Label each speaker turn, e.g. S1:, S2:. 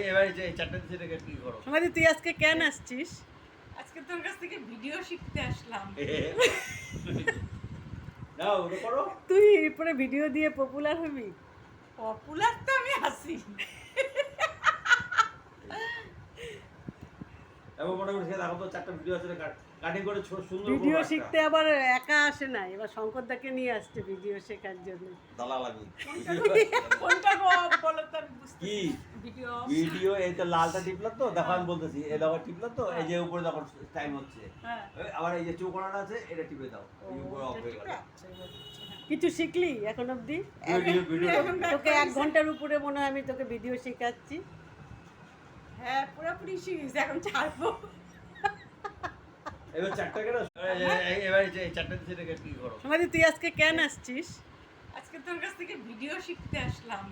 S1: এবার এই চারটা দিছে কি করো?
S2: সমাধি তুই আজকে কেন আসছিস?
S3: আজকে তোর কাছ থেকে ভিডিও শিখতে আসলাম।
S1: নাও ওটা করো।
S2: তুই এরপরে ভিডিও দিয়ে পপুলার হবি।
S3: পপুলার তো আমি আছি।
S1: এবার মোটামুটি সে দেখো তো চারটা ভিডিও আছে কাটিং করে সুন্দর
S2: ভিডিও শিখতে আবার একা আসে না, এবার শঙ্করদাকে নিয়ে আসছে ভিডিও শেখার জন্য।
S1: দালা লাগি
S3: কোনটা গো বলো তো আমি বুঝতে
S1: কি
S3: ভিডিও
S1: ভিডিও এই তো লালটা টিপলাম তো দেখো আমি বলতেছি এই দেখো টিপলাম তো এই যে উপরে দেখো টাইম হচ্ছে
S3: হ্যাঁ
S1: আবার এই যে চৌকোনাটা আছে এটা টিপে দাও এই উপরে অফ হয়ে গেল।
S2: কিছু শিখলি এখন অবধি?
S1: ভিডিও
S2: তোকে 1 ঘন্টার উপরে মনে হয় আমি তোকে ভিডিও শেখাচ্ছি।
S3: হ্যাঁ পুরোপুরি শিখেছি, এখন ছাড়বো।
S1: এবার চারটা কেন এবার এই চারটা দিছে কি করো?
S2: সমাধি তুই আজকে কেন আসছিস?
S3: আজকে তোর কাছ থেকে ভিডিও শিখতে আসলাম।